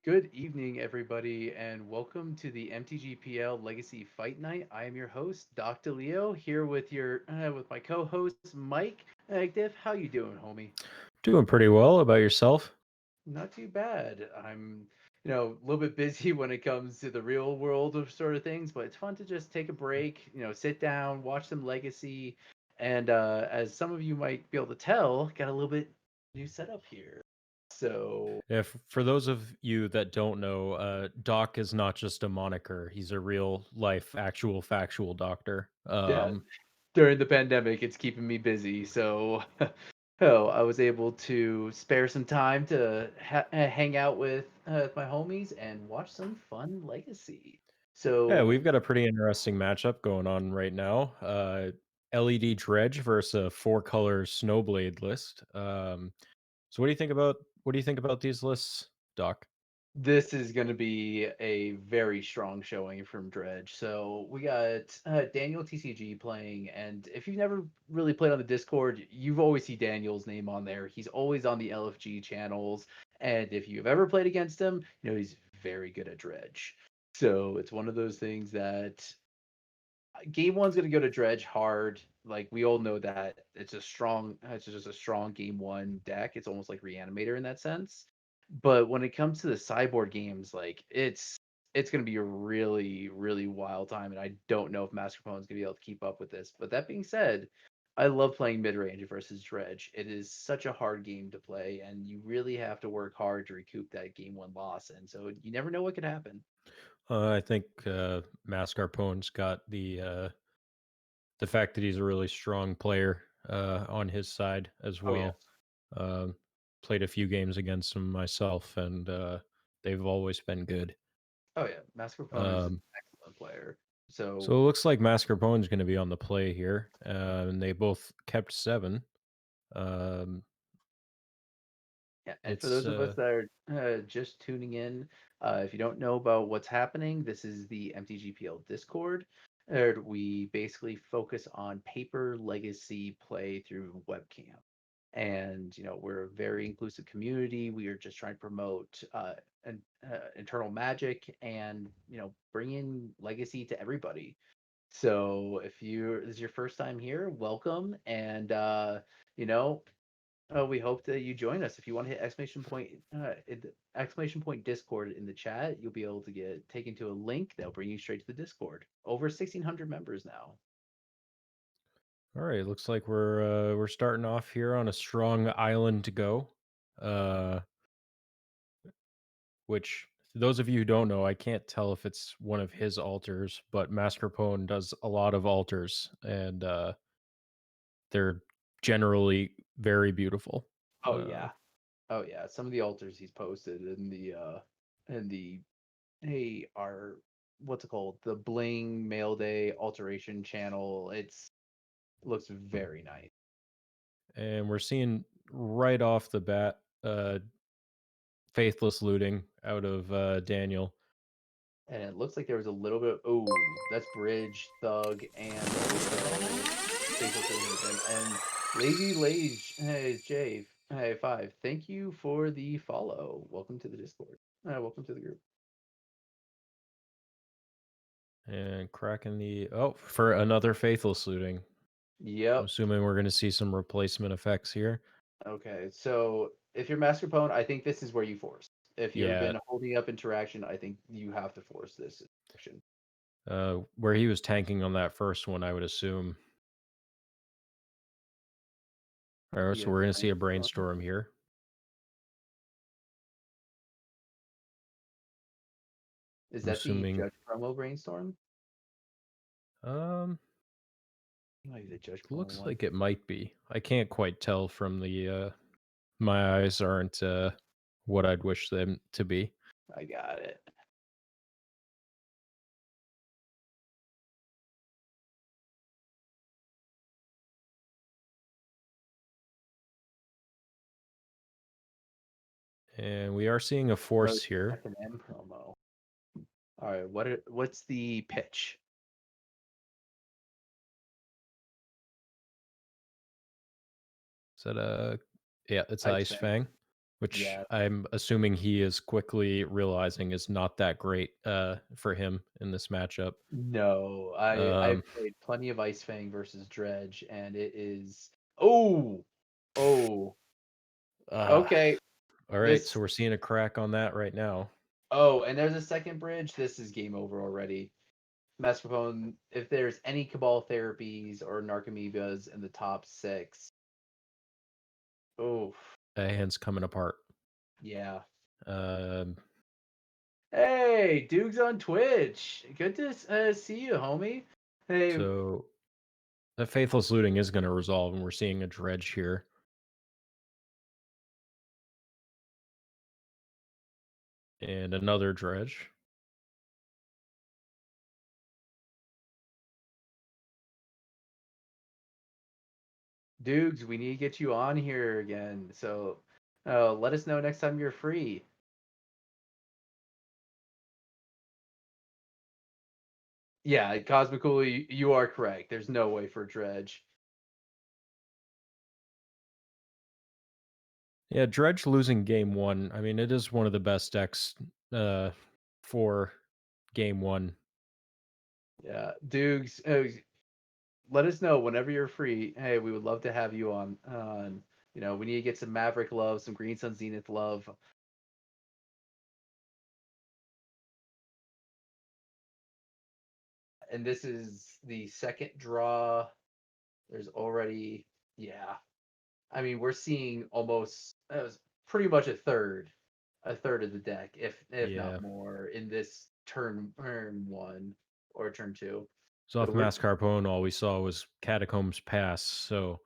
Good evening, everybody, and welcome to the MTGPL Legacy Fight Night. I am your host, Dr. Leo, here with my co-host Mike. Diff, how you doing, homie? Doing pretty well. About yourself? Not too bad. I'm a little bit busy when it comes to the real world of sort of things, but it's fun to just take a break, sit down, watch some Legacy, and as some of you might be able to tell, got a little bit new setup here. So For those of you that don't know, Doc is not just a moniker. He's a real life, actual, factual doctor. yeah, during the pandemic, it's keeping me busy. So, oh, I was able to spare some time to hang out with my homies and watch some fun Legacy. Yeah, So, we've got a pretty interesting matchup going on right now. LED Dredge versus a four-color Snowblade list. So what do you think about these lists, Doc? this is going to be a very strong showing from Dredge. So we got Daniel TCG playing, and if you've never really played on the Discord, you've always see Daniel's name on there. He's always on the LFG channels, and if you've ever played against him, he's very good at Dredge. So it's one of those things that game one's going to go to Dredge hard. Like we all know that it's just a strong game one deck. It's almost like Reanimator in that sense. But when it comes to the sideboard games, like it's going to be a really really wild time, and I don't know if Master Opponent's going to be able to keep up with this. But that being said, I love playing mid range versus Dredge. It is such a hard game to play, and you really have to work hard to recoup that game one loss. And so you never know what could happen. I think Mascarpone's got the fact that he's a really strong player on his side as Oh yeah. well. Um, Played a few games against him myself, and they've always been good. Oh yeah, Master Opponent is an Um, excellent player. so So it looks like Mascarpone's going to be on the play here, and they both kept seven. Um, yeah, and for it's those of us that are just tuning in, if you don't know about what's happening, this is the MTGPL Discord. We basically focus on paper legacy play through webcam. And we're a very inclusive community. We are just trying to promote internal magic and bring in legacy to everybody. So if this is your first time here, welcome, and you know, we hope that you join us. If you want to hit exclamation point Discord in the chat, you'll be able to get taken to a link that'll bring you straight to the Discord. Over 1,600 members now. all right. Looks like we're starting off here on a strong island to go. Uh, which those of you who don't know, I can't tell if it's one of his altars, but Mascarpone does a lot of altars, and they're generally very beautiful. Oh Uh, yeah, oh yeah. Some of the altars he's posted in the hey are what's it called, the Bling Mail Day alteration channel. Looks very nice. and we're seeing right off the bat faithless looting out of Daniel. And it looks like there was a little bit. Oh, that's Bridge, Thug, and also Faithful Citizen. And Lazy Lage, hey, Jay, hey, Five. Thank you for the follow. Welcome to the Discord. Welcome to the group. And cracking the for another faithless looting. I'm Yep. assuming we're going to see some replacement effects here. Okay. So if you're Master Pwn, I think this is where you force. If you've Yeah, been holding up interaction, I think you have to force this interaction. where he was tanking on that first one, I would assume. All right, He so has we're a going to see a brainstorm. brainstorm here. Is I'm that the assuming. Judge promo brainstorm? Um, Maybe the Judge promo Looks one. like it might be. I can't quite tell from the. My eyes aren't what I'd wish them to be. I got it. And we are seeing a Oh, force here. F&M promo. All right, what's the pitch? Is that a? Yeah, it's Ice Ice Fang. Fang. which Yeah. I'm assuming he is quickly realizing is not that great for him in this matchup. No, I've Um, played plenty of Ice Fang versus Dredge, and it is oh oh uh, okay. all right, so This we're seeing a crack on that right now. oh, and there's a second bridge. This is game over already. Mascarpone, if there's any Cabal therapies or Narcomoebas in the top six, oh Hand's coming apart. yeah. Um, Hey, Duke's on Twitch. Good to see you, homie. Hey, so the faithless looting is going to resolve, and we're seeing a dredge here and another dredge. Dukes, we need to get you on here again. So, let us know next time you're free. Yeah, cosmically, you are correct. There's no way for Dredge. Yeah, dredge losing game one. I mean, it is one of the best decks uh, for game one. Yeah, Dukes, let us know whenever you're free. Hey, we would love to have you on. We need to get some Maverick love, some Green Sun Zenith love. And this is the second draw. There's already, yeah. I mean, we're seeing almost pretty much a third of the deck, if not Yeah. more, in this turn one or turn two. So So off Mascarpone, all we saw was Catacombs Pass. So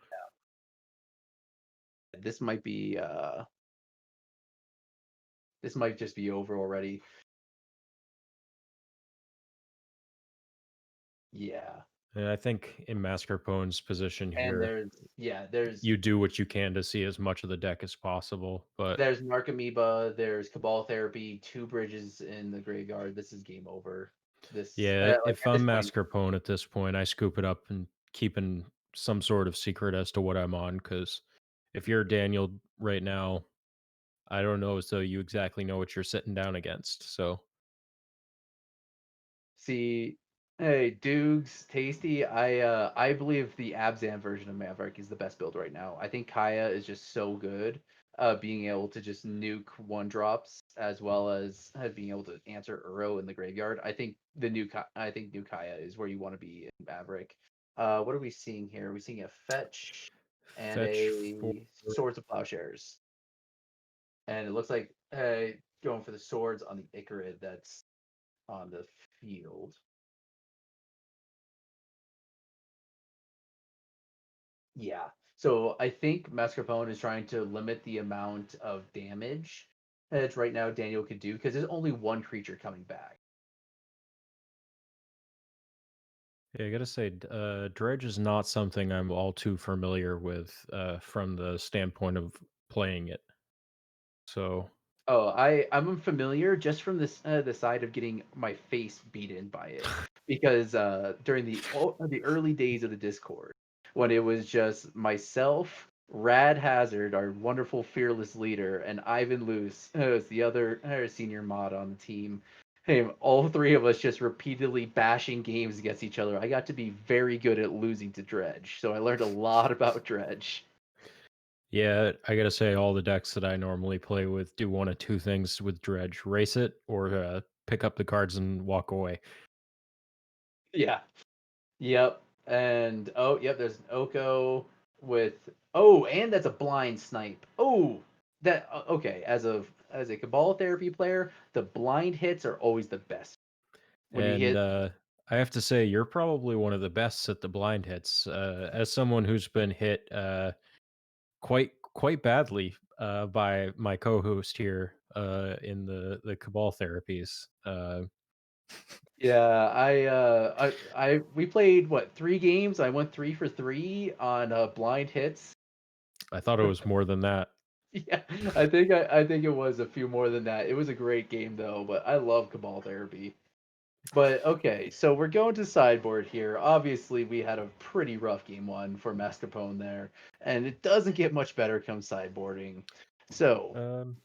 this might be this might just be over already. Yeah, and I think in Mascarpone's position and here, there's you do what you can to see as much of the deck as possible. But there's Narcomoeba, there's Cabal Therapy, two bridges in the graveyard. This is game over. This yeah, like if at this I'm point, Mascarpone at this point, I scoop it up and keeping some sort of secret as to what I'm on. Because if you're Daniel right now, I don't know as though you exactly know what you're sitting down against. So see, hey, Dukes, Tasty. I believe the Abzan version of Maverick is the best build right now. I think Kaya is just so good, being able to just nuke one drops as well as being able to answer Uro in the graveyard. I think new Kaya is where you want to be in Maverick. What are we seeing here? We're seeing a fetch and fetch for a Swords of Plowshares, and it looks like going for the swords on the Icarid that's on the field. Yeah. So I think Mascarpone is trying to limit the amount of damage that right now Daniel could do because there's only one creature coming back. yeah, I gotta say, Dredge is not something I'm all too familiar with from the standpoint of playing it. So Oh, I'm familiar just from the side of getting my face beaten by it because during the early days of the Discord when it was just myself, Rad Hazard, our wonderful fearless leader, and Ivan Luce, who's the other senior mod on the team. Hey, all three of us just repeatedly bashing games against each other. I got to be very good at losing to Dredge, so I learned a lot about Dredge. yeah, I gotta say, all the decks that I normally play with do one of two things with Dredge: race it or pick up the cards and walk away. Yeah. Yep. And oh, yep, there's an Oko with oh, and that's a blind snipe. Oh, that okay, as a Cabal therapy player, the blind hits are always the best. When you And hit I have to say, you're probably one of the best at the blind hits. As someone who's been hit quite badly by my co-host here in the Cabal therapies. yeah, I we played what, 3 games? I went 3 for 3 on blind hits. I thought it was more than that. Yeah, I think it was a few more than that. It was a great game though, but I love Cabal therapy. But okay, so we're going to sideboard here. Obviously, we had a pretty rough game one for Mascarpone there, and it doesn't get much better come sideboarding. So Um,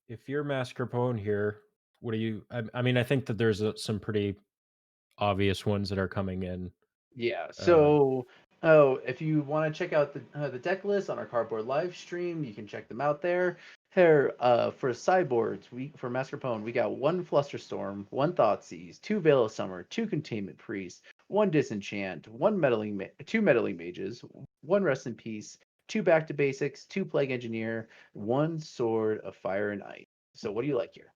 if you're mascarpone here, what do you? I mean, I think that there's some pretty obvious ones that are coming in. yeah, Uh, so if you want to check out the deck list on our cardboard live stream, you can check them out there. Here, for sideboards, we for Mascarpone, we got one Flusterstorm, one Thoughtseize, two Veil of Summer, two Containment Priest, one Disenchant, two Meddling Mages, one Rest in Peace, two Back to Basics, two Plague Engineer, one Sword of Fire and Ice. So, what do you like here?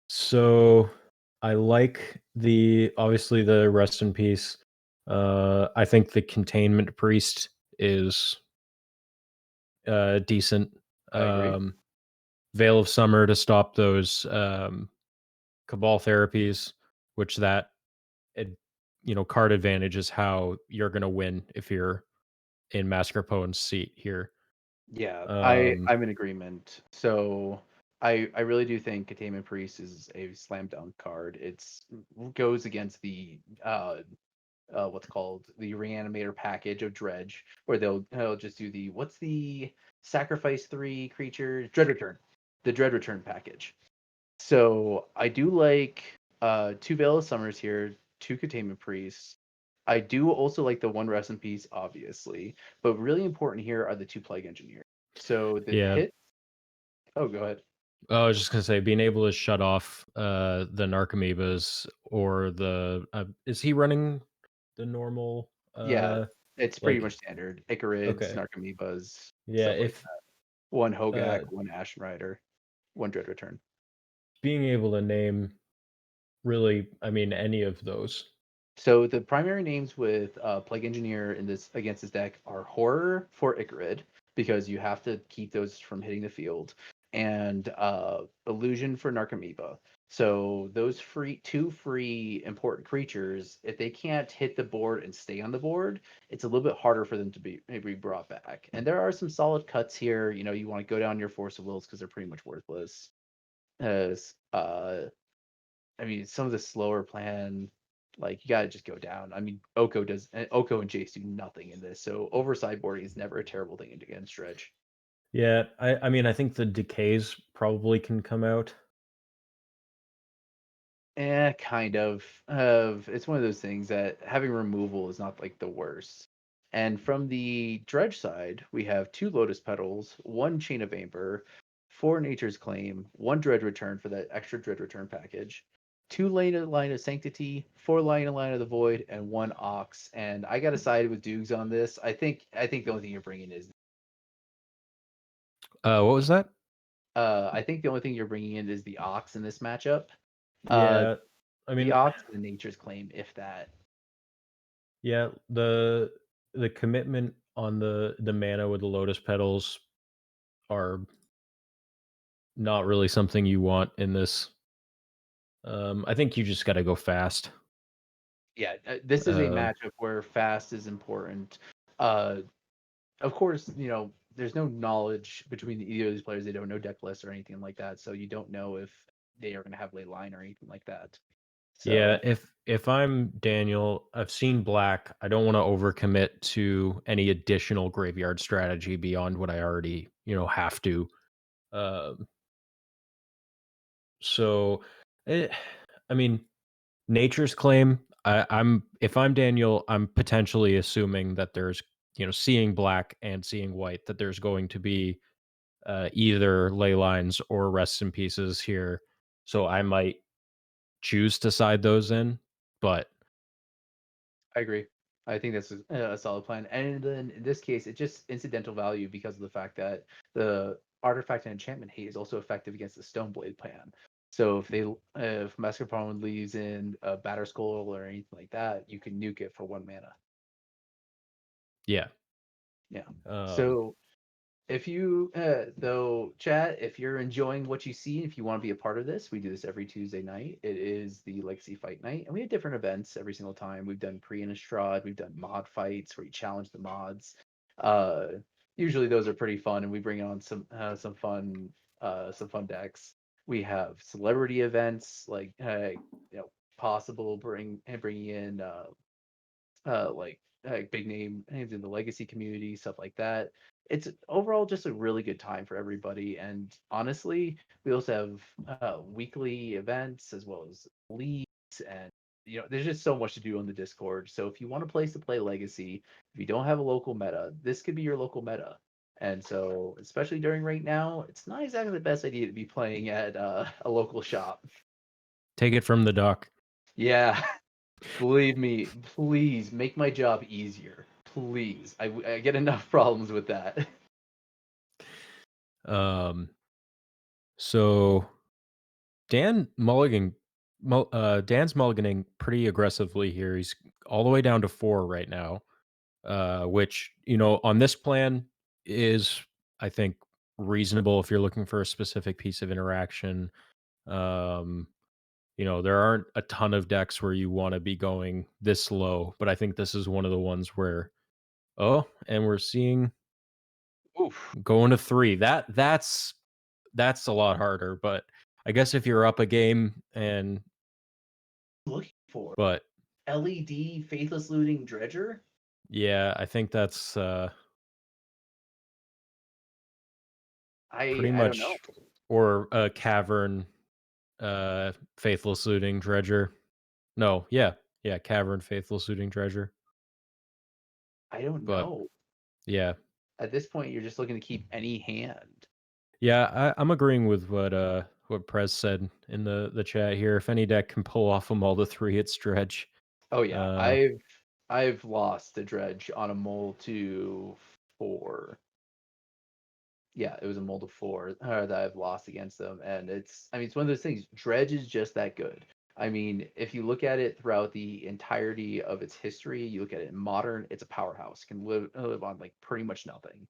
so I like obviously the rest in peace. I think the containment priest is decent. I agree. Um, Veil of Summer to stop those cabal therapies, which it, card advantage is how you're gonna win if you're in Mascarpone's seat here. Yeah, Um, I'm in agreement. So I really do think Containment Priest is a slam dunk card. It's goes against the what's called the Reanimator package of Dredge, where they'll just do the what's the sacrifice three creatures Dread Return, the Dread Return package. So I do like two Veil of Summers here, two Containment Priests. I do also like the one Rest in Peace, obviously, but really important here are the two Plague Engineers. So the yeah, hit. Oh, go ahead. I was just gonna say being able to shut off the Narcomoebas or is he running the normal Yeah, it's pretty like much standard. Icarids, okay. Narcomoebas, Yeah, stuff like if that. One Hogak, uh one Ashen Rider, one Dread Return. being able to name really, I mean, any of those. So the primary names with Plague Engineer in this against this deck are Horror for Icarid because you have to keep those from hitting the field, and Illusion for Narcomoeba. So those two free important creatures, if they can't hit the board and stay on the board, it's a little bit harder for them to be maybe brought back. And there are some solid cuts here. You know, you want to go down your Force of Wills because they're pretty much worthless. As I mean, some of the slower plan, like you gotta just go down. I mean, Oko and Jace do nothing in this, so over sideboarding is never a terrible thing against Dredge. Yeah, I mean, I think the decays probably can come out. Kind of. It's one of those things that having removal is not like the worst. And from the Dredge side, we have two Lotus Petals, one Chain of Amber, four Nature's Claim, one Dread Return for that extra Dread Return package, two Line of Sanctity, four Line of the Void, and one Ox. And I gotta side with Dukes on this. I think the only thing you're bringing is What was that? I think the only thing you're bringing in is the Ox in this matchup. Uh, Yeah, I the mean, Ox and the Nature's Claim, if that. yeah, the commitment on the mana with the lotus petals are not really something you want in this. I think you just got to go fast. Yeah, this is a Uh, matchup where fast is important. Uh, of course, there's no knowledge between either of these players. They don't know deck lists or anything like that, so you don't know if they are going to have late line or anything like that. yeah, So if I'm Daniel, I've seen black. I don't want to overcommit to any additional graveyard strategy beyond what I already, have to. Um, so, eh, I mean, Nature's Claim, I'm if I'm Daniel, I'm potentially assuming that there's, seeing black and seeing white, that there's going to be either ley lines or rest in pieces here. So I might choose to side those in, but I agree. I think that's a solid plan. And then in this case, it's just incidental value because of the fact that the artifact and enchantment hate is also effective against the Stoneblade plan. So if Mascarpone leaves in a Batter Skull or anything like that, you can nuke it for one mana. yeah. Yeah. Um, So if you, though, chat, if you're enjoying what you see, if you want to be a part of this, we do this every Tuesday night. It is the Legacy Fight Night, and we have different events every single time. We've done pre-Innistrad, we've done mod fights where you challenge the mods. Uh, Usually those are pretty fun, and we bring on some fun decks. We have celebrity events like, possible bringing in like big names in the legacy community, stuff like that. it's overall just a really good time for everybody. And honestly, we also have weekly events as well as leagues, and there's just so much to do on the Discord. So if you want a place to play Legacy, if you don't have a local meta, this could be your local meta. And so, especially during right now, it's not exactly the best idea to be playing at a local shop. Take it from the doc. Yeah, believe me, please make my job easier. Please, I get enough problems with that. Um, so Dan's mulliganing pretty aggressively here. He's all the way down to 4 right now, which, on this plan is, I think, reasonable if you're looking for a specific piece of interaction. Um, there aren't a ton of decks where you wanna be going this low, but I think this is one of the ones where, oh, and we're seeing Oof. going to 3. That's a lot harder, but I guess if you're up a game and Looking for but LED faithless looting dredger. yeah, I think that's, pretty I don't know. much or a cavern, faithless looting dredger. No, yeah, cavern faithless looting dredger, I don't but know. yeah. At this point, you're just looking to keep any hand. Yeah, I'm agreeing with what Prez said in the chat here. If any deck can pull off a Mulda 3, it's Dredge. Oh yeah, Uh, I've lost to dredge on a mole to 4. Yeah, it was a mole to 4 that I've lost against them, and it's one of those things. Dredge is just that good. I mean, if you look at it throughout the entirety of its history, you look at it in modern, it's a powerhouse. Can live on like pretty much nothing.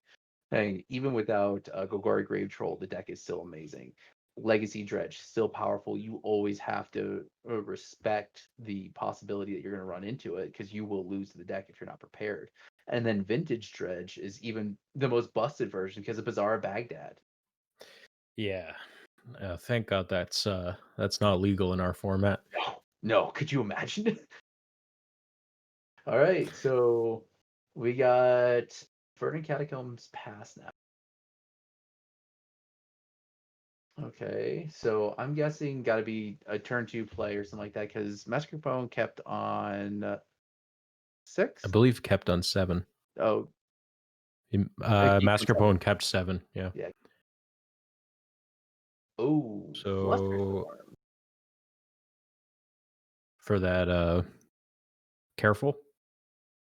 And even without Golgari Grave Troll, the deck is still amazing. Legacy Dredge, still powerful. You always have to respect the possibility that you're going to run into it because you will lose the deck if you're not prepared. And then Vintage Dredge is even the most busted version because of Bizarre Baghdad. yeah. Thank God that's not legal in our format. No, no, could you imagine? All right, so we got Verdant Catacombs Pass now. Okay, so I'm guessing got to be a turn 2 play or something like that because Master Capone kept on I 6. believe kept on 7. Oh, it keeps on 7. Mascarpone kept 7, yeah. Yeah. Oh, So Flusterstorm. for that, careful.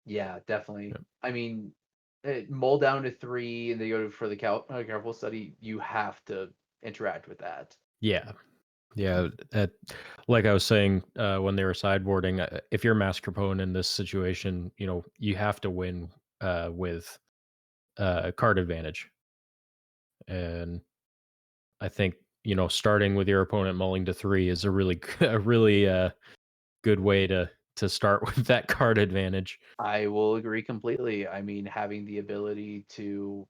Yeah, definitely. Yep. I mean, mull down to 3 and they go for the careful study. You have to interact with that. Yeah. Yeah, like I was saying, when they were sideboarding, if you're Mascarpone in this situation, you have to win, with, card advantage. And I think, starting with your opponent mulling to 3 is a really a really, good way to start with that card advantage. I will agree completely. I mean, having the ability to,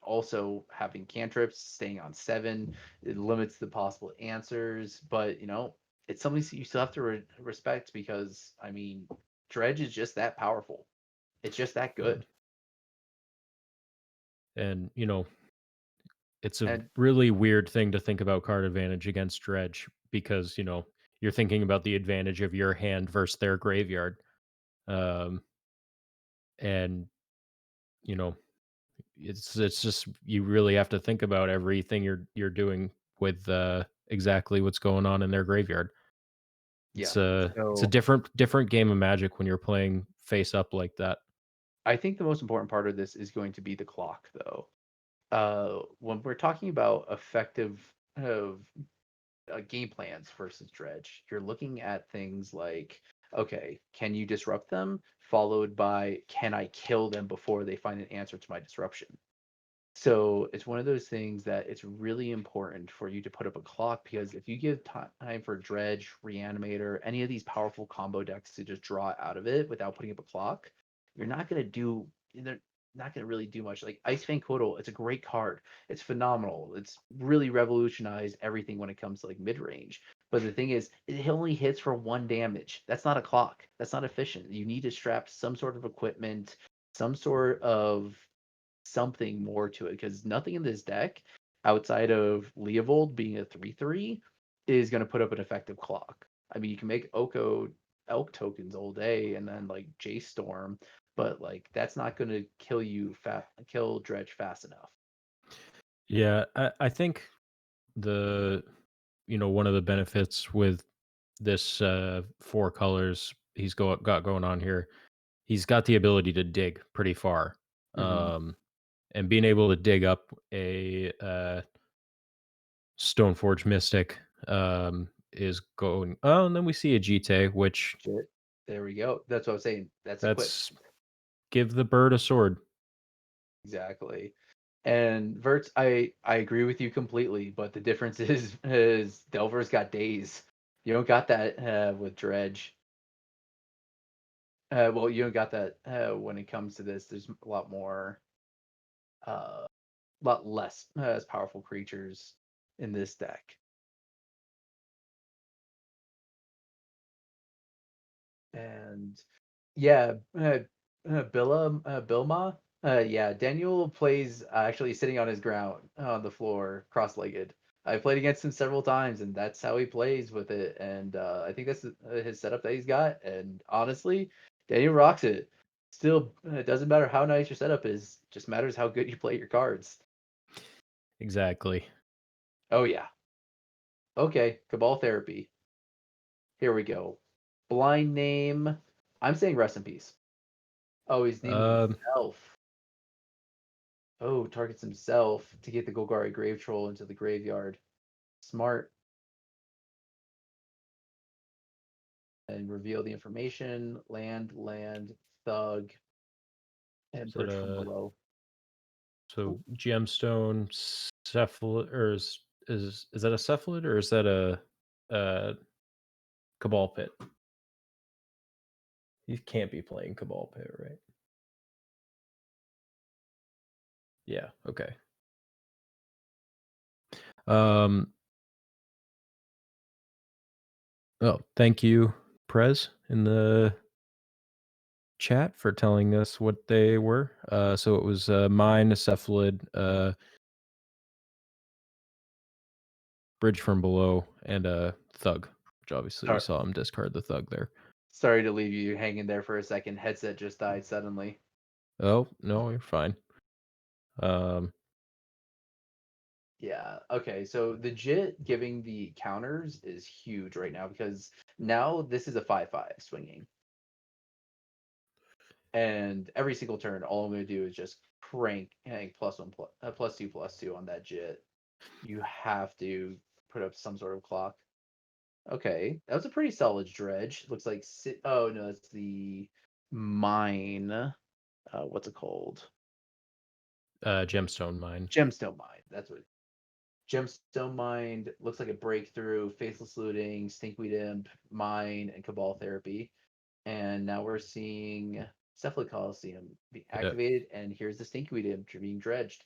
also having cantrips, staying on 7, it limits the possible answers. But, it's something that you still have to respect because, I mean, Dredge is just that powerful. It's just that Yeah. good. And, it's a And really weird thing to think about card advantage against Dredge because, you're thinking about the advantage of your hand versus their graveyard. Um, and, you know, it's just you really have to think about everything you're doing with, exactly what's going on in their graveyard. yeah, It's a so different game of Magic when you're playing face up like that. I think the most important part of this is going to be the clock, though. When we're talking about effective game plans versus Dredge, you're looking at things like, okay, can you disrupt them? Followed by, can I kill them before they find an answer to my disruption? So it's one of those things that it's really important for you to put up a clock because if you give time for Dredge, Reanimator, any of these powerful combo decks to just draw out of it without putting up a clock, you're not gonna do. They're not gonna really do much. Like Ice Fang Kotal, it's a great card. It's phenomenal. It's really revolutionized everything when it comes to like mid range. But the thing is, it only hits for 1 damage. That's not a clock. That's not efficient. You need to strap some sort of equipment, some sort of something more to it because nothing in this deck outside of Leovold being a 3/3 is going to put up an effective clock. I mean, you can make Oko elk tokens all day and then like J Storm, but like that's not going to kill Dredge fast enough. Yeah, I think the one of the benefits with this four colors got going on here, he's got the ability to dig pretty far. Mm-hmm. And being able to dig up a Stoneforge Mystic is going. Oh, and then we see a Jite, which Shit. There we go. That's what I'm saying. That's equipped. that's give the bird a sword. Exactly. And Verts, I agree with you completely, but the difference is Delver's got days. You don't got that with Dredge. Well, you don't got that when it comes to this. There's a lot more, lot less as powerful creatures in this deck. And yeah, Bilma. Yeah, Daniel plays actually sitting on his ground on the floor, cross-legged. I played against him several times, and that's how he plays with it. And I think that's his setup that he's got. And honestly, Daniel rocks it. Still, it doesn't matter how nice your setup is; just matters how good you play your cards. Exactly. Oh yeah. Okay, Cabal Therapy. Here we go. Blind name. I'm saying rest in peace. Oh, he's naming Um, himself. Oh, targets himself to get the Golgari Grave Troll into the graveyard. Smart. And reveal the information. Land, thug, and is that bridge from a below. so Ooh, gemstone cephalid, or is that a cephalid, or is that a cabal pit? You can't be playing cabal pit, right? Yeah. Okay. Um. Oh, thank you, Prez, in the chat for telling us what they were. So it was mine, a cephalid, bridge from below, and a thug. Which obviously we sorry, saw him discard the thug there. sorry to leave you hanging there for a second. Headset just died suddenly. Oh no, you're fine. Um. Yeah. Okay. So the JIT giving the counters is huge right now because now this is a 5/5 swinging. And every single turn, all I'm going to do is just crank +1, +2/+2 on that JIT. You have to put up some sort of clock. Okay, that was a pretty solid Dredge. Looks like oh no, that's the mine. What's it called? Gemstone mine. Gemstone mine. That's what. Gemstone mine looks like a breakthrough. Faithless looting, Stinkweed Imp, mine, and Cabal therapy. And now we're seeing Cephalid Coliseum be Yeah. activated, and here's the Stinkweed Imp being dredged.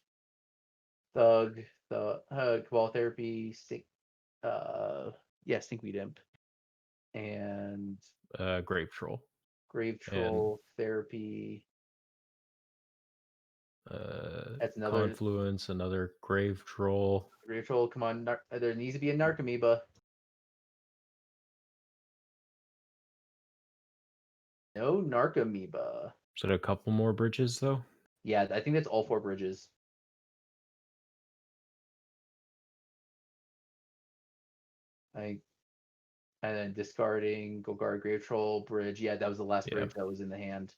Thug, the Cabal therapy, yeah, Stinkweed Imp, and Grave troll Grave and Troll therapy. That's another confluence, another grave troll. Grave Troll. Come on, there needs to be a Narcomoeba. No Narcomoeba. Is it a couple more bridges though? Yeah, I think that's all 4 bridges. I and then discarding Golgari Grave Troll bridge. Yeah, that was the last Yeah. bridge that was in the hand.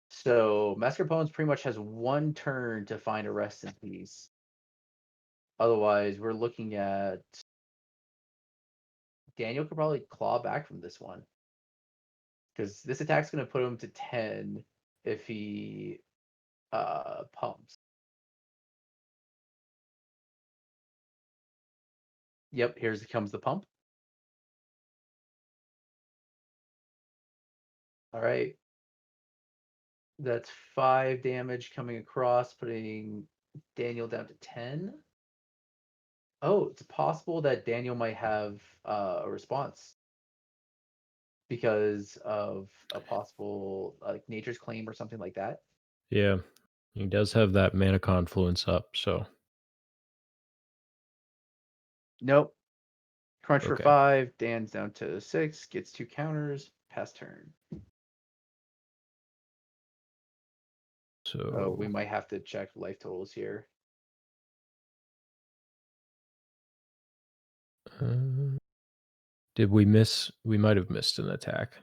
So Master Bones pretty much has one turn to find a rest in peace. Otherwise, we're looking at Daniel could probably claw back from this one because this attack's going to put him to 10 if he pumps. Yep, here's comes the pump. All right. That's 5 damage coming across, putting Daniel down to 10. Oh, it's possible that Daniel might have a response because of a possible like nature's claim or something like that. Yeah. He does have that mana confluence up, so Nope. Crunch for okay. 5. Dan's down to 6. Gets 2 counters. Pass turn. Oh, we So might have to check life totals here. uh, did we miss? We might have missed an attack.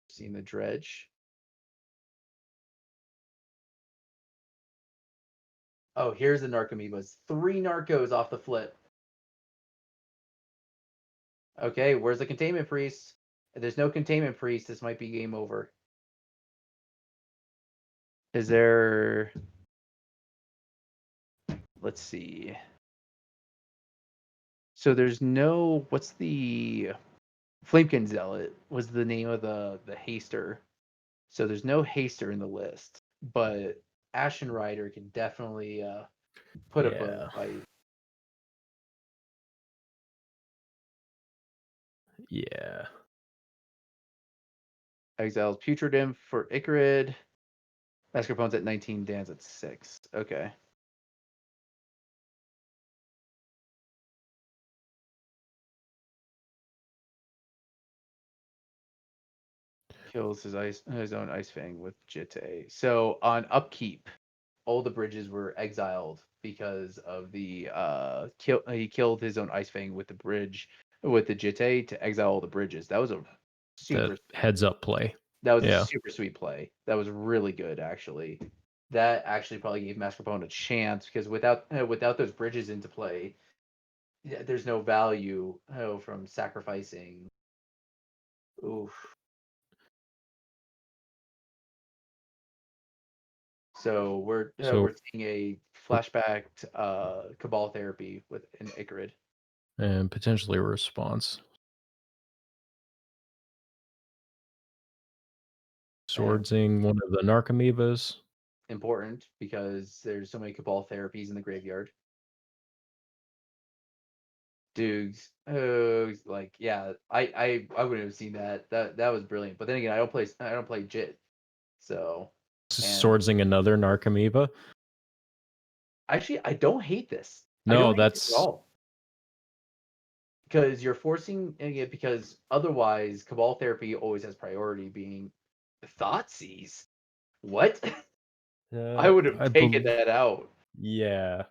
Seeing the dredge. Oh, here's the Narcomoebas. 3 Narcos off the flip. Okay, where's the Containment Priest? If there's no Containment Priest, this might be game over. Is there... Let's see. So there's no... What's the... Flamekin Zealot was the name of the haster. So there's no haster in the list. But Ashen Rider can definitely put up a Yeah. fight. Yeah. Exiles Putrid Imp for Icarid. Master opponent's at 19, Dan's at 6. Okay. Kills his own Ice Fang with Jitte. So on upkeep, all the bridges were exiled because of the he killed his own Ice Fang with the bridge with the Jitte to exile all the bridges. That was a The super heads up play. that was a Yeah. super sweet play. That was really good actually. That actually probably gave Master Opponent a chance because without those bridges into play, there's no value from sacrificing. Oof. So So we're seeing a flashback Cabal therapy with an Icarid. and potentially a response. And Swordsing one of the Narcomoebas. important because there's so many Cabal therapies in the graveyard. Dudes, oh, like yeah, I wouldn't have seen that. That was brilliant. But then again, I don't play Jit, so and Swordsing another Narcomoeba. actually I don't hate this. I No, don't hate this at that's all because you're forcing it because otherwise Cabal therapy always has priority being Thoughtseize. What? I would have I taken believe. that out. Yeah.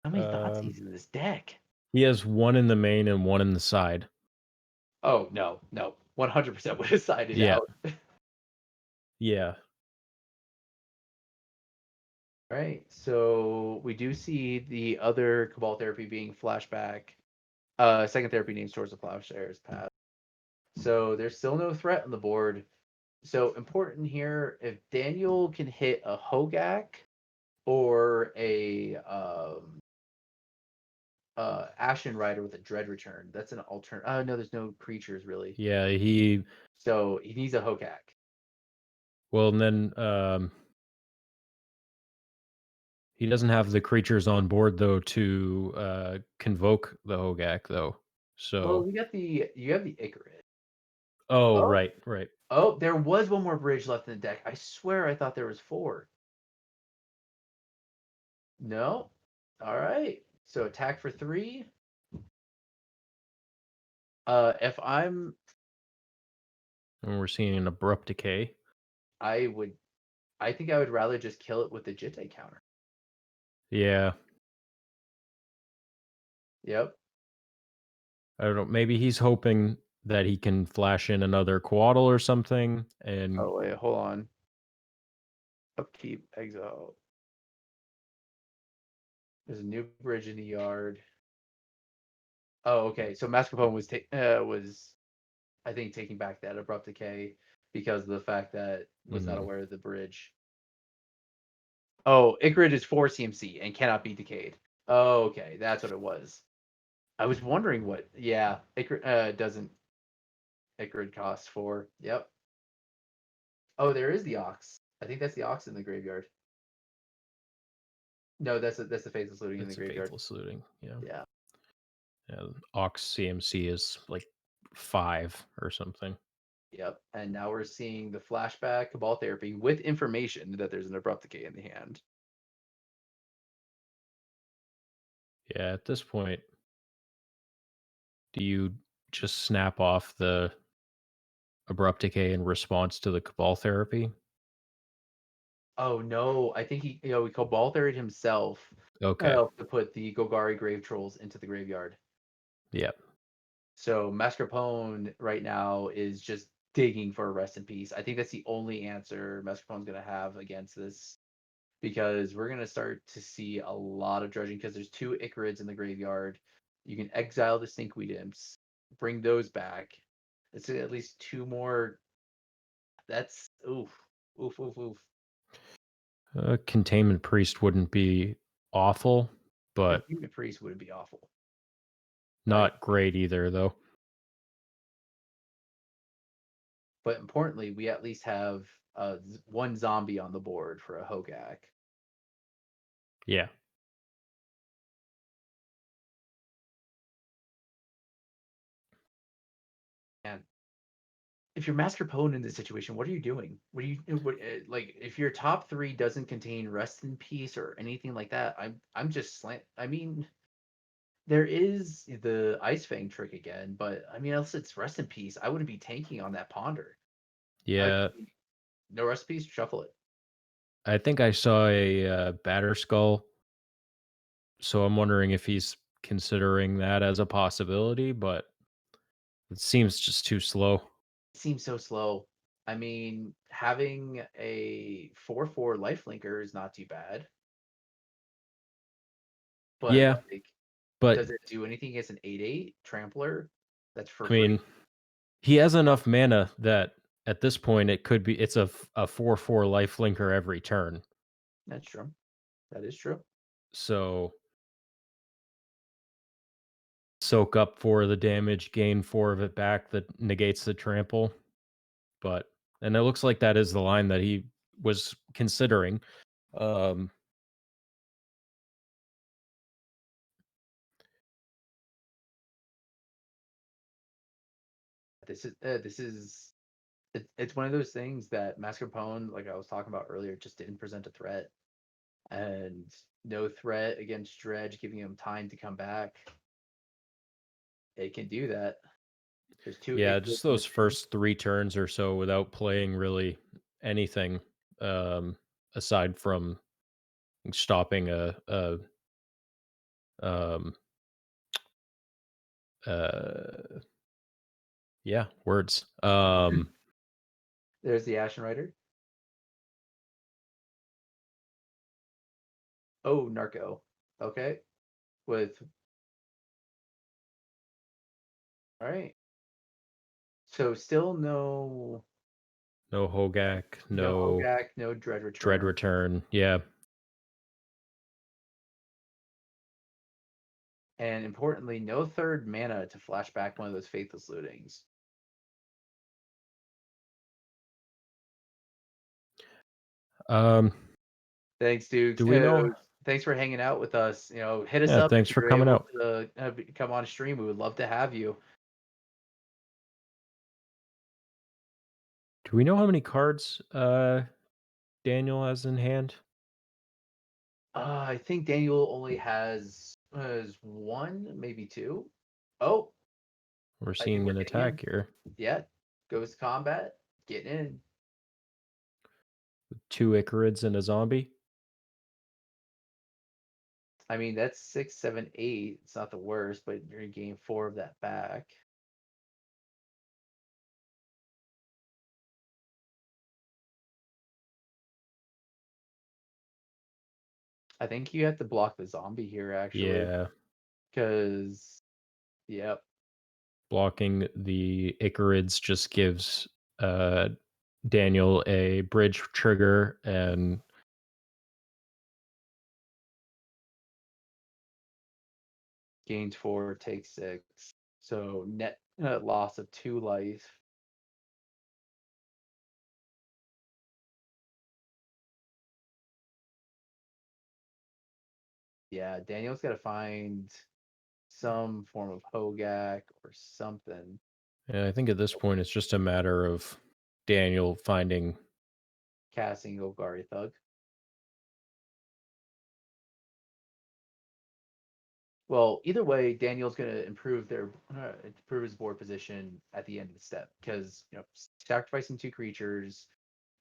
How many Thoughtseize in this deck? He has one in the main and one in the side. Oh no, no, 100% would have sided Yeah. out. Yeah. Right. So we do see the other Cabal therapy being flashback. Second therapy names towards the Plowshares path. So there's still no threat on the board. So important here, if Daniel can hit a Hogak or a Ashen Rider with a Dread Return, that's an alternate. Oh no, there's no creatures really. Yeah, he So he needs a Hogak. well and then he doesn't have the creatures on board though to convoke the Hogak though. Well, So you have the Icarus. oh Oh, right, right. oh, there was one more bridge left in the deck. I swear I thought there was 4. No. All right. So attack for 3. If And we're seeing an abrupt decay. I would, I think I would rather just kill it with the Jitte counter. Yeah. Yep. I don't know. Maybe he's hoping that he can flash in another Coatl or something and Oh wait, hold on. Upkeep, exile. There's a new bridge in the yard. Oh, okay. So Mascarpone was I think taking back that abrupt decay because of the fact that was not mhm. aware of the bridge. Oh, Icarid is 4 CMC and cannot be decayed. Oh, okay, that's what it was. I was wondering what. Yeah, Icarid doesn't. Icarid costs 4. Yep. Oh, there is the ox. I think that's the ox in the graveyard. No, that's the faceless looting in the It's a graveyard. faithless looting. Yeah. Yeah. Yeah. Ox CMC is like 5 or something. Yep. And now we're seeing the flashback Cabal Therapy with information that there's an Abrupt Decay in the hand. Yeah, at this point, do you just snap off the Abrupt Decay in response to the Cabal Therapy? Oh no, I think he Cabal Theried himself Okay. to put the Golgari Grave Trolls into the graveyard. Yeah. So Mascarpone right now is just digging for a rest in peace. I think that's the only answer Mascarpone's going to have against this because we're going to start to see a lot of dredging because there's 2 Icarids in the graveyard. You can exile the Stinkweed Imps, bring those back. It's at least 2 more. That's oof, oof, oof, oof. Containment Priest wouldn't be awful, but Containment Priest would be awful. Like, not great either, though. but importantly, we at least have 1 zombie on the board for a Hogak. Yeah. And if you're Mascarpone in this situation, what are you doing? What do you like? If your top 3 doesn't contain Rest in Peace or anything like that, I'm just slant. I mean, there is the Ice Fang trick again, but I mean, unless it's Rest in Peace, I wouldn't be tanking on that Ponder. I Yeah. no Rest in Peace, shuffle it. I think I saw a Batter Skull, so I'm wondering if he's considering that as a possibility, but it seems just too slow. It seems so slow. I mean, having a 4/4 lifelinker is not too bad, but Yeah, like, but does it do anything against an 8/8 trampler? That's for I free. mean, he has enough mana that at this point it's a 4/4 lifelinker every turn. That's true. That is true. So soak up 4 of the damage, gain 4 of it back that negates the trample. But and it looks like that is the line that he was considering. Um, This is it's one of those things that Mascarpone, like I was talking about earlier, just didn't present a threat, and no threat against Dredge, giving him time to come back. It can do that. There's 2 yeah, just Icarids in the those field. first 3 turns or so without playing really anything, um, aside from stopping um, uh, yeah, words. There's the Ashen Rider. Oh, Narco. Okay. With all right. So still No Hogak, no no Hogak, no Dread Dread Return, Return. Yeah, and importantly, no third mana to flash back one of those Faithless Lootings. um, Thanks, Dukes. do we know Thanks for hanging out with us. Hit us yeah, up thanks if for you're coming able out. to come on stream. We would love to have you. Do we know how many cards, Daniel has in hand? I think Daniel only has 1, maybe 2. Oh, We're I think seeing we're an getting in. attack here. Yeah, goes to combat, getting in. 2 Icarids and a zombie. I mean, that's 6, 7, 8. It's not the worst, but you're gonna gain 4 of that back. I think you have to block the zombie here, actually, Yeah, because yep, blocking the Icarids just gives, uh, Daniel a bridge trigger and gains 4, takes 6. So net loss of 2 life. Yeah, Daniel's got to find some form of Hogak or something. And I think at this point it's just a matter of Daniel finding. casting Golgari Thug. Well, either way, Daniel's going to improve his board position at the end of the step because sacrificing two creatures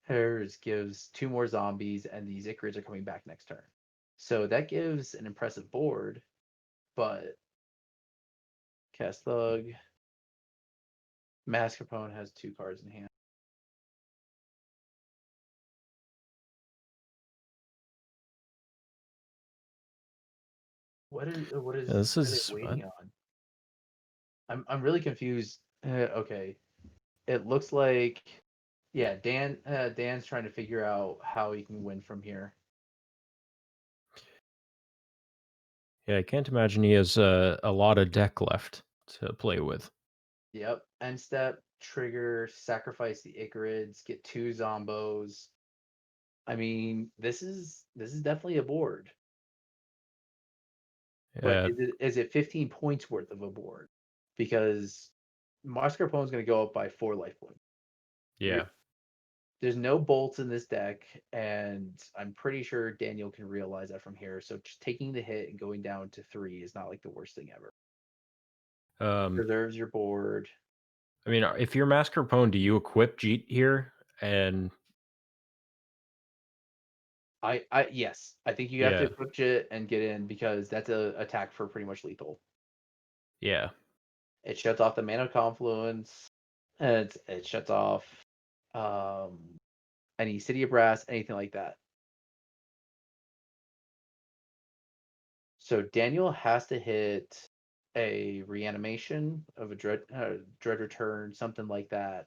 hers gives two more zombies, and these Ichorids are coming back next turn. So that gives an impressive board, but cast Thug. Mask opponent has two cards in hand. What is what Yeah, is this what are they is waiting on? I'm really confused. Okay, it looks like yeah, Dan's trying to figure out how he can win from here. yeah, I can't imagine he has a lot of deck left to play with. Yep. End step, trigger, sacrifice the Ichorids, get two zombos. I mean, this is definitely a board. But Yeah, is it 15 points worth of a board? Because mascarpone's going to go up by 4 life points. You're, yeah. there's no bolts in this deck, and I'm pretty sure Daniel can realize that from here. So just taking the hit and going down to 3 is not like the worst thing ever. Um, Preserves your board. I mean, if you're Mascarpone, do you equip Jeet here? And I yes, I think you have to yeah, equip it and get in because that's a attack for pretty much lethal. yeah, It shuts off the mana confluence, and it shuts off um, any city of brass, anything like that. So Daniel has to hit a reanimation of a dread return, something like that.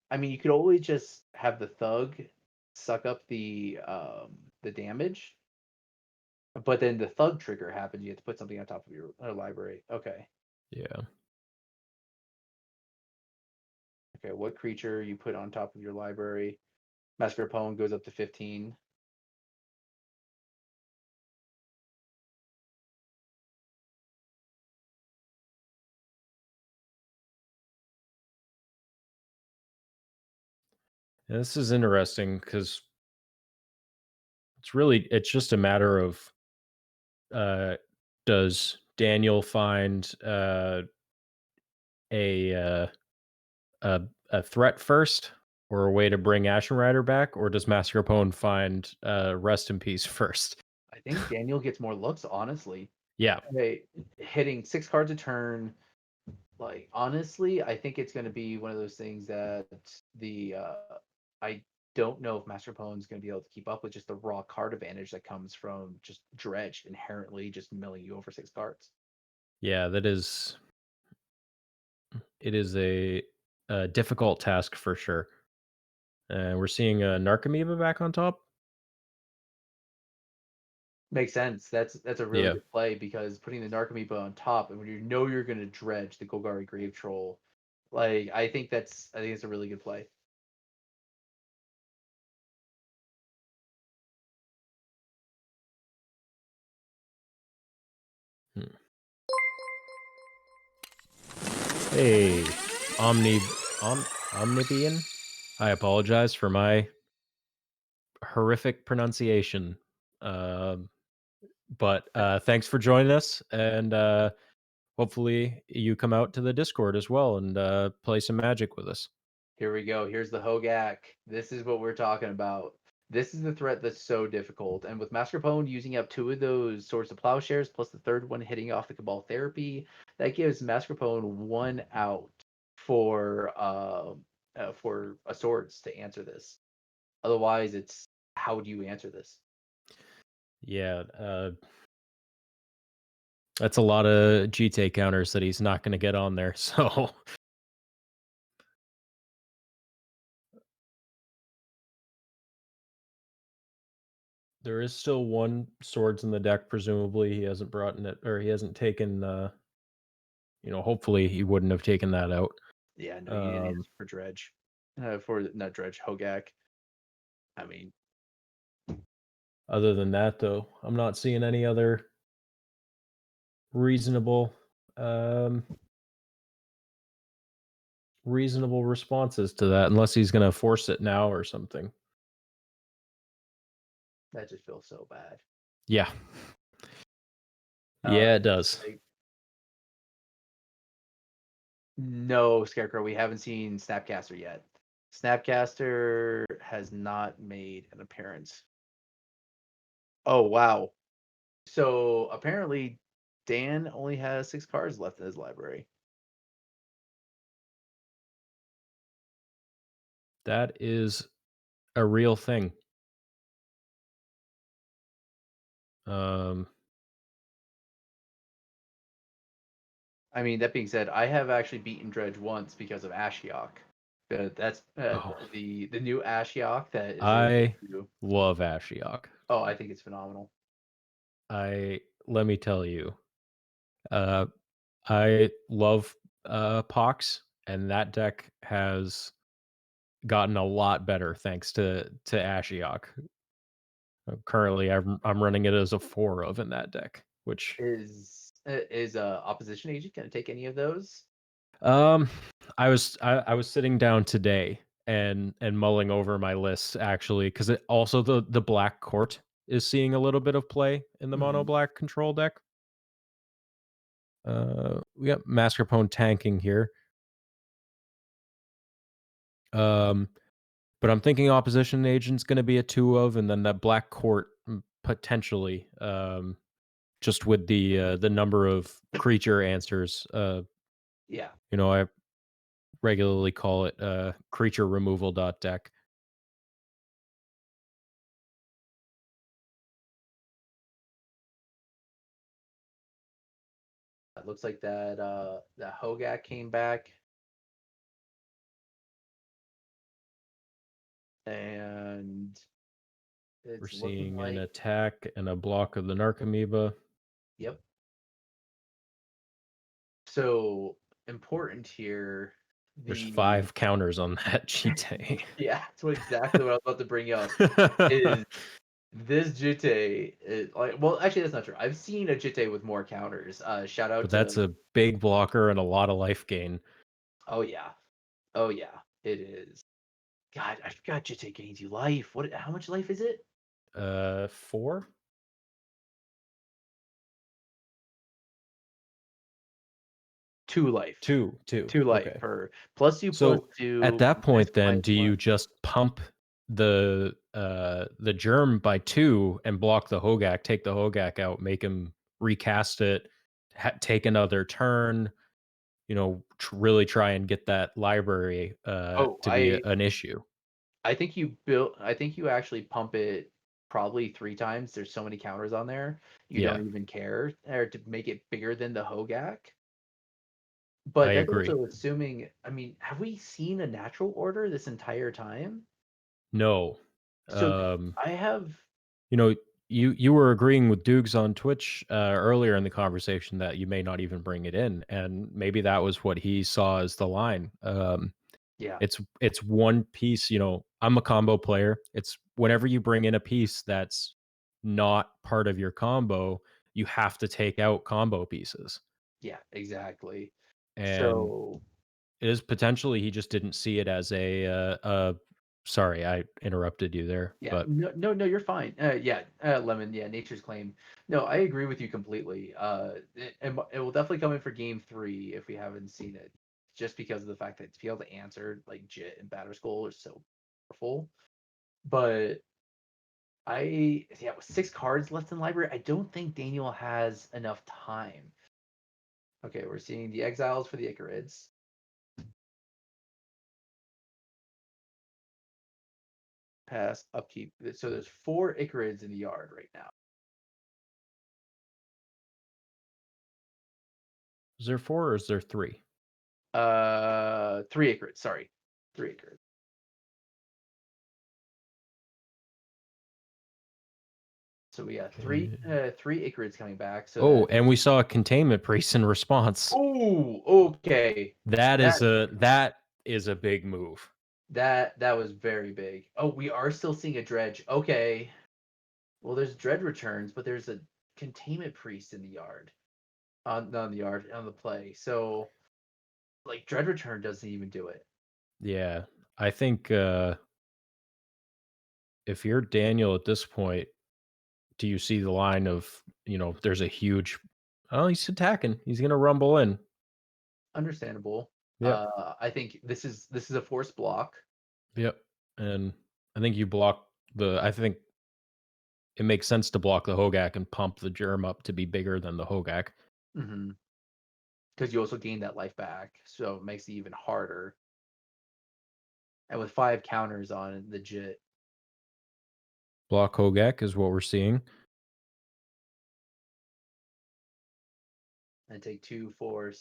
I mean, you could always just have the thug suck up the damage, but then the thug trigger happens. You have to put something on top of your library. Okay. yeah. Okay. What creature you put on top of your library? Master Opponent goes up to 15. Yeah, this is interesting because it's just a matter of uh, does Daniel find a uh, a a threat first, or a way to bring Ashen Rider back, or does Mascarpone find rest in peace first? I think Daniel gets more looks, honestly. Yeah, Okay, hitting 6 cards a turn. Like honestly, I think it's going to be one of those things that the I don't know if Master Pone's going to be able to keep up with just the raw card advantage that comes from just Dredge inherently just milling you over 6 cards. yeah, it is a difficult task for sure. We're seeing a Narcomoeba back on top. Makes sense. That's a really Yeah, good play because putting the Narcomoeba on top, and when you know you're going to dredge the Golgari Grave Troll, like I think it's a really good play. hmm. Hey, Omni Omnibian. I apologize for my horrific pronunciation. Um, but thanks for joining us, and hopefully you come out to the Discord as well and play some Magic with us. Here we go. Here's the Hogak. This is what we're talking about. This is the threat that's so difficult. And with Mascarpone using up 2 of those Swords of Plowshares, plus the third one hitting off the Cabal Therapy, that gives Mascarpone 1 out for a Swords to answer this. Otherwise, it's how do you answer this? Yeah, that's a lot of GT counters that he's not going to get on there. So there is still one swords in the deck. Presumably, he hasn't brought in it, or he hasn't taken. Hopefully, he wouldn't have taken that out. Yeah, no, you didn't Um, answer for Dredge. For not Dredge, Hogak. I mean, Other than that, though, I'm not seeing any other reasonable reasonable responses to that, unless he's gonna force it now or something. That just feels so bad. Yeah. Uh, Yeah, it does. like, no, Scarecrow, we haven't seen Snapcaster yet. Snapcaster has not made an appearance. Oh, wow. So apparently Dan only has 6 cards left in his library. That is a real thing. Um, I mean, that being said, I have actually beaten Dredge once because of Ashiok. That's oh, the new Ashiok that is able I to. love Ashiok. Oh, I think it's phenomenal. Let me tell you, uh, I love Pox, and that deck has gotten a lot better thanks to Ashiok. Currently, I'm running it as a 4 of in that deck, which Is opposition agent going to take any of those? um I was sitting down today and mulling over my list actually because it also the black court is seeing a little bit of play in the mono Mhm. black control deck. We got Mascarpone tanking here. Um, but I'm thinking opposition agent's going to be a 2 of, and then that black court potentially. Just with the number of creature answers. Yeah, I regularly call it creature removal dot deck. it looks like that Hogak came back, and We're it's looking seeing an like, attack and a block of the Narcomoeba. yep. So important here. There's The 5 counters on that Cheetah. Yeah, that's exactly what I was about to bring up. Is this Jitte like? Well, actually, that's not true. I've seen a Jitte with more counters. Shout out But that's to. a big blocker and a lot of life gain. Oh yeah, oh yeah, it is. God, I forgot Jitte gains you life. What? How much life is it? 4? 2 life. 2, 2. 2 life Okay. per plus you plus So at two that minus point, then, minus do one. you just pump the germ by 2 and block the Hogak, take the Hogak out, make him recast it, take another turn, really try and get that library Oh, to be an issue? I think you built. I think you actually pump it probably 3 times. There's so many counters on there, you Yeah, don't even care, or to make it bigger than the Hogak. I But that's agree. also assuming. I mean, have we seen a natural order this entire time? No. So Um, I have. you know, you were agreeing with Dukes on Twitch earlier in the conversation that you may not even bring it in, and maybe that was what he saw as the line. Yeah, It's one piece, I'm a combo player. It's whenever you bring in a piece that's not part of your combo, you have to take out combo pieces. yeah, exactly. And So it is potentially he just didn't see it as sorry, I interrupted you there, yeah, but no, no, no, you're fine. Yeah, Lemon. Yeah, Nature's Claim. No, I agree with you completely. It will definitely come in for game 3 if we haven't seen it, just because of the fact that to be able to answer like Jit and Batterskull is so powerful. But yeah, with 6 cards left in library, I don't think Daniel has enough time. Okay, we're seeing the exiles for the Icarids. Pass upkeep. So there's 4 Icarids in the yard right now. is there 4 or is there 3? 3 Icarids. Sorry, 3 Icarids. So we got three Okay. 3 Icarids coming back. So Oh, that. and we saw a containment priest in response. Oh, okay. That That is a big move. that was very big. Oh, we are still seeing a dredge. Okay. Well, there's dread returns, but there's a containment priest in the yard. on the art on the play. So like Dread Return doesn't even do it. Yeah. I think if you're Daniel at this point, do you see the line of, there's a huge, oh, he's attacking. He's gonna rumble in. Understandable. Yep. I think this is a forced block. Yep. And I think you block I think it makes sense to block the Hogak and pump the germ up to be bigger than the Hogak. Mhm. Because you also gain that life back, so it makes it even harder. And with 5 counters on it, legit. Block Hogak is what we're seeing. And take 2, 4,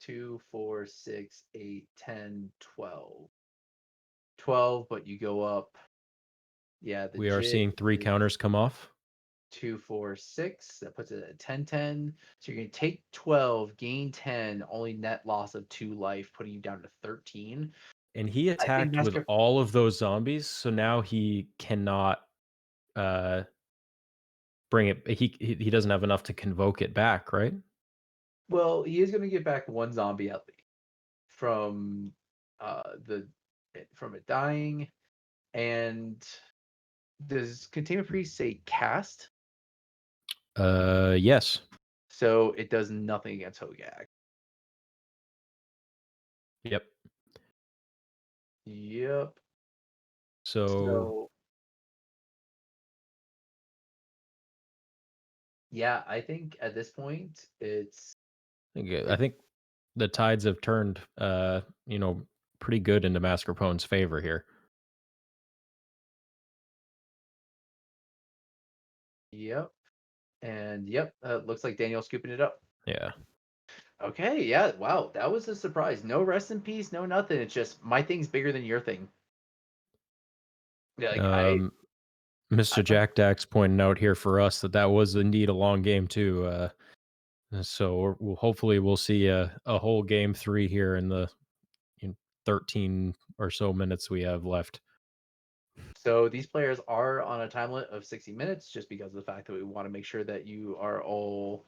2, 4, 6, 8, 10, 12. 12, but you go up. Yeah, the We are JIT seeing 3 is counters come off. 2, 4, 6. That puts it at 10, 10. So you're going to take 12, gain 10, only net loss of 2 life, putting you down to 13. And he I think attacked with Master. all of those zombies, so now he cannot uh bring it he doesn't have enough to convoke it back, right? Well, he is going to get back 1 zombie at least from the from it dying. And does Containment Priest say cast? Yes. So it does nothing against Hogak. Yep. Yep. So So yeah, I think at this point it's I think the tides have turned pretty good into Mascarpone's favor here. yep. And yep, looks like Daniel's scooping it up. Yeah. Okay, yeah, wow, that was a surprise. No rest in peace, no nothing. It's just my thing's bigger than your thing. Yeah, like Um I Mr. went. Jack Dax pointing out here for us that that was indeed a long game too. So hopefully we'll see a whole game 3 here in the in 13 or so minutes we have left. So these players are on a time limit of 60 minutes just because of the fact that we want to make sure that you are all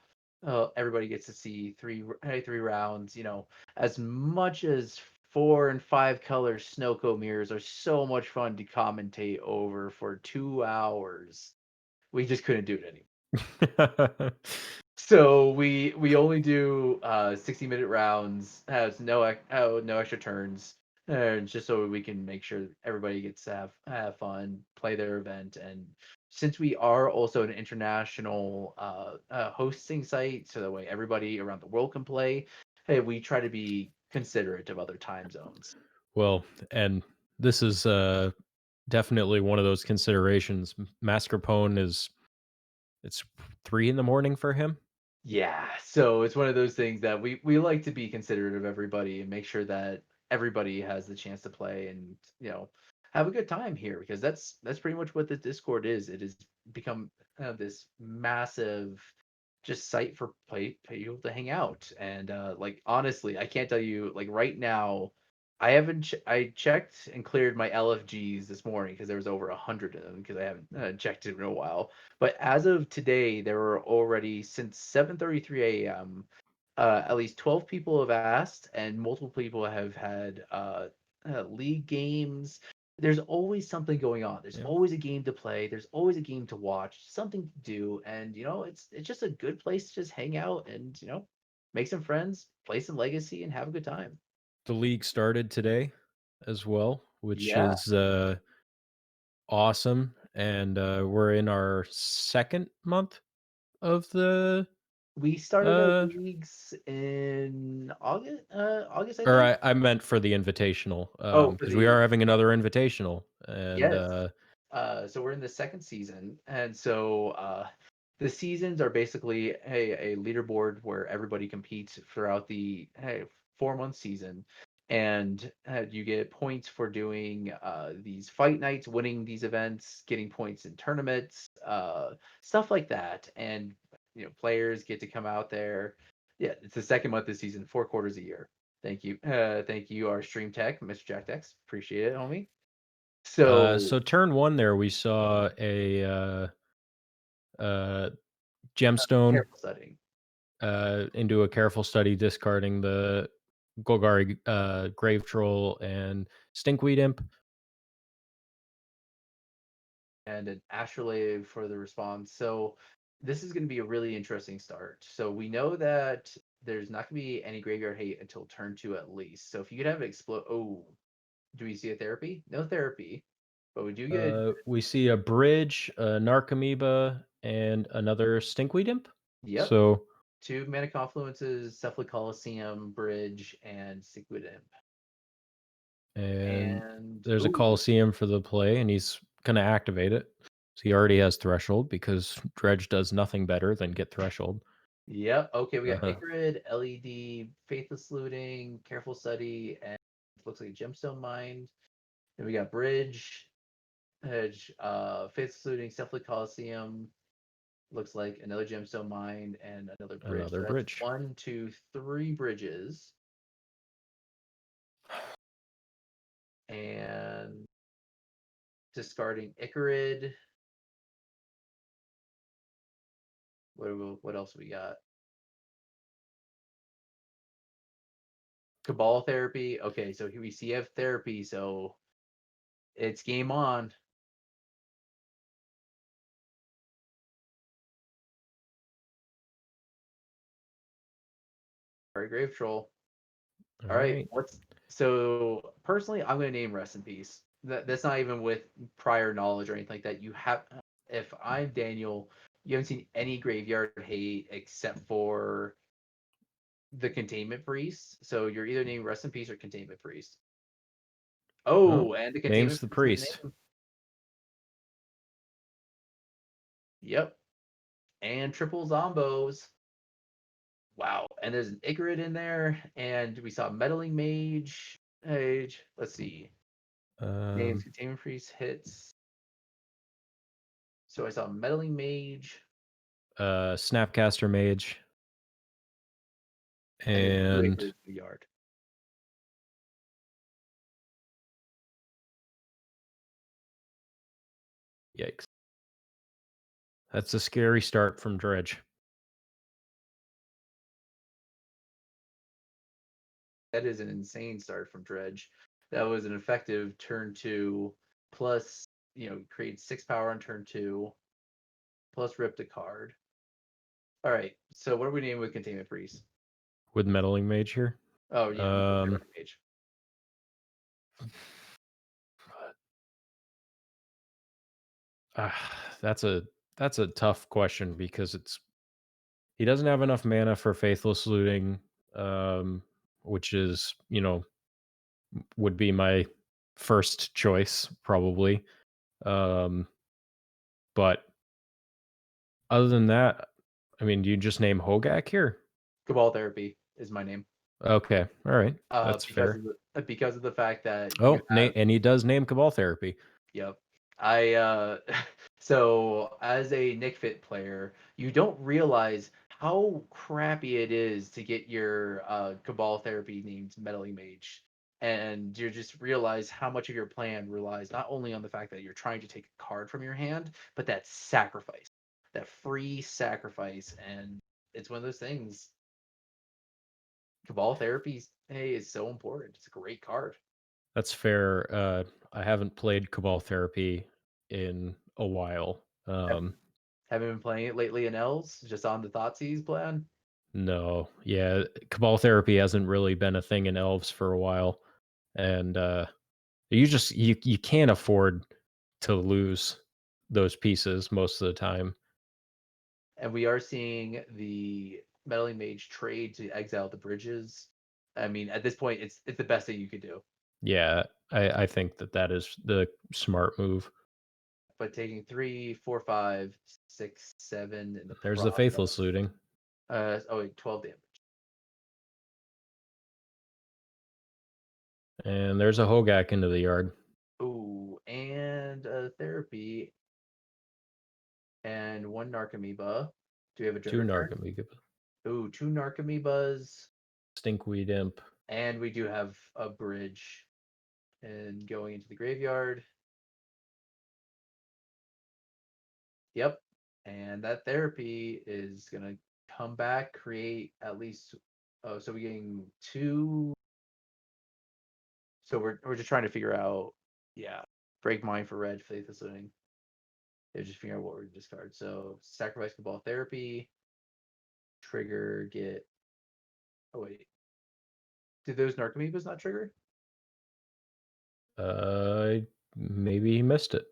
everybody gets to see three rounds, as much as 4 and 5 color Snowco mirrors are so much fun to commentate over for 2 hours. We just couldn't do it anymore. So we only do 60-minute rounds, has no extra turns, just so we can make sure everybody gets to have fun, play their event, and since we are also an international hosting site, so that way everybody around the world can play. Hey, we try to be considerate of other time zones. Well, and this is definitely one of those considerations. Mascarpone is it's 3 in the morning for him. Yeah, so it's one of those things that we like to be considerate of everybody and make sure that everybody has the chance to play and have a good time here because that's pretty much what the Discord is. It has become this massive just site for people to hang out and like honestly, I can't tell you like right now. I haven't. I checked and cleared my LFGs this morning because there was over 100 of them because I haven't checked it in a while. But as of today, there were already since 7:33 a.m. At least 12 people have asked, and multiple people have had league games. There's always something going on. There's Yeah. always a game to play. There's always a game to watch. Something to do, and it's just a good place to just hang out and make some friends, play some Legacy, and have a good time. The league started today as well, which Yeah, is awesome, and we're in our 2nd month of the we started our uh leagues in August. August, I or think. I meant for the invitational, Oh, for because we the are having another invitational, and yes. So we're in the second season, and so the seasons are basically a leaderboard where everybody competes throughout the 4 month season, and you get points for doing these fight nights, winning these events, getting points in tournaments, stuff like that, and players get to come out there. Yeah, it's the second month this season, 4 quarters a year. Thank you, our stream tech, Mr. Jack Dex. Appreciate it, homie. So so turn 1 there, we saw a uh, gemstone, careful setting. into a careful study, discarding the Golgari Grave Troll and Stinkweed Imp. And an Astrolabe for the response. So this is going to be a really interesting start. So we know that there's not going to be any graveyard hate until turn 2 at least. So if you could have it explode, oh, do we see a therapy? No therapy, but we do get We see a Bridge, a Narcomoeba, and another Stinkweed Imp. yep, So, 2 mana confluences, Cephalid Coliseum, Bridge, and Sequid Imp. and And there's a ooh, Coliseum for the play, and he's gonna activate it. So he already has Threshold because Dredge does nothing better than get Threshold. yep. Okay, we got Uh-huh. Icarid, LED, Faithless Looting, Careful Study, and it looks like Gemstone Mind. Then we got Bridge, Hedge, Faithless Looting, Cephalid Coliseum. Looks like another Gemstone Mind and another bridge. Another So that's Bridge. 1, 2, 3 bridges. And discarding Icarid. What else we got? Cabal Therapy. Okay, so here we see have therapy, so it's game on. All right, Grave Troll. All All right, right. what's so personally, I'm gonna name Rest in Peace. That's not even with prior knowledge or anything like that. You have, if I'm Daniel, you haven't seen any graveyard hate except for the Containment Priest. So you're either naming Rest in Peace or Containment Priest. Oh, Oh, and the name's Containment the Priest is priest. the name. Yep, and triple zombos. Wow, and there's an Icarid in there, and we saw Meddling Mage. Mage. Let's see. Names Um, Containment Priest hits. So I saw Meddling Mage, Snapcaster Mage, and then 2 and Icarid in the yard. yikes. That's a scary start from Dredge. That is an insane start from Dredge. That was an effective turn 2, plus, create 6 power on turn 2, plus ripped a card. All right, so what are we naming with Containment Priest? With Meddling Mage here. Oh, yeah, Um, Meddling Mage. that's a tough question because he doesn't have enough mana for Faithless Looting, which is would be my first choice probably. Um, but other than that, I mean, do you just name Hogak here? Cabal Therapy is my name. Okay, all right, that's Because fair. of the fact that you Oh, have and he does name Cabal Therapy. yep. I so as a Nick Fit player, you don't realize how crappy it is to get your Cabal Therapy named Meddling Mage. And you just realize how much of your plan relies not only on the fact that you're trying to take a card from your hand, but that sacrifice, that free sacrifice. And it's one of those things. Cabal Therapy, hey, is so important. It's a great card. That's fair. I haven't played Cabal Therapy in a while. Haven't haven't been playing it lately in L's, just on the Thoughtseize plan. No, yeah, Cabal Therapy hasn't really been a thing in Elves for a while, and you can't afford to lose those pieces most of the time. And we are seeing the Meddling Mage trade to exile the bridges. I mean, at this point, it's the best thing you could do. Yeah, I think that is the smart move. But taking 3, 4, 5, 6, 7 in the There's the Faithless process. Looting, Oh wait, 12 damage. and there's a Hogak into the yard. Ooh, and therapy and 1 Narcomoeba. Do we have a 2 Dread return? Narcomoeba, Ooh, 2 Narcomoebas, Stinkweed Imp. and we do have a bridge and going into the graveyard. Yep. And that therapy is gonna come back, create at least. Oh, so we're getting 2. So we're just trying to figure out. Yeah, break mind for red, faith of living. They're just figuring out what we're gonna discard. So sacrifice cabal therapy, trigger, get. Oh wait, did those Narcomoebas not trigger? Maybe he missed it.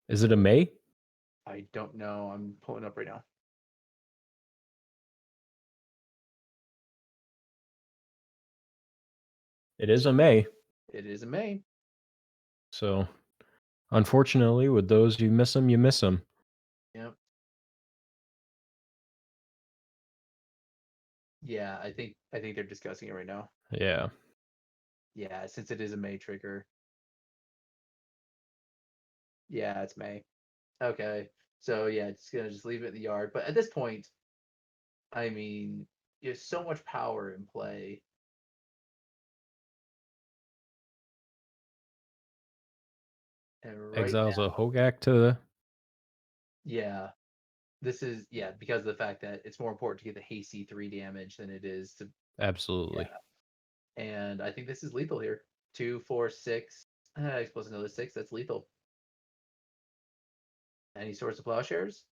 Is it a May? I don't know. I'm pulling up right now. It is a May. It is a May. So, unfortunately, with those, you miss them, you miss them. Yep. Yeah, I think they're discussing it right now. Yeah. Yeah, since it is a May trigger. Yeah, it's May. Okay. So yeah, it's gonna just leave it in the yard. But at this point, I mean, there's so much power in play. And right Exiles a now, Hogak to. yeah, this is because of the fact that it's more important to get the hasty 3 damage than it is to Absolutely. and I think this is lethal here. 2, 4, 6. Plus another 6. That's lethal. Any source of plowshares?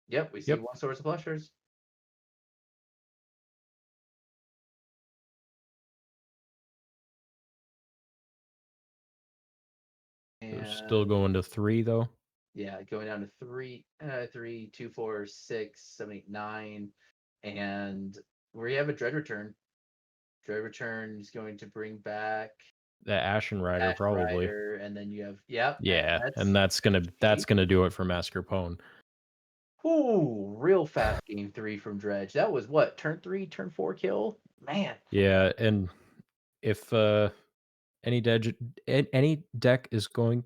Yep, we see Yep. one source of plowshares. They're still And going to 3, though. yeah, going down to 3, 3, 2, 4, 6, 7, 8, 9, and we have a dread return. Dread return is going to bring back The Ashen Rider, Ash probably. Rider, and then you have Yeah, that's and that's GG. gonna do it for Mascarpone. Ooh, real fast game 3 from Dredge. That was what, turn 3, turn 4 kill? Man. Yeah, and if any deck is going.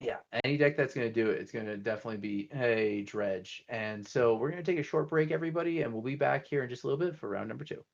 Yeah, any deck that's going to do it, it's going to definitely be a Dredge. And so we're going to take a short break, everybody, and we'll be back here in just a little bit for round number 2.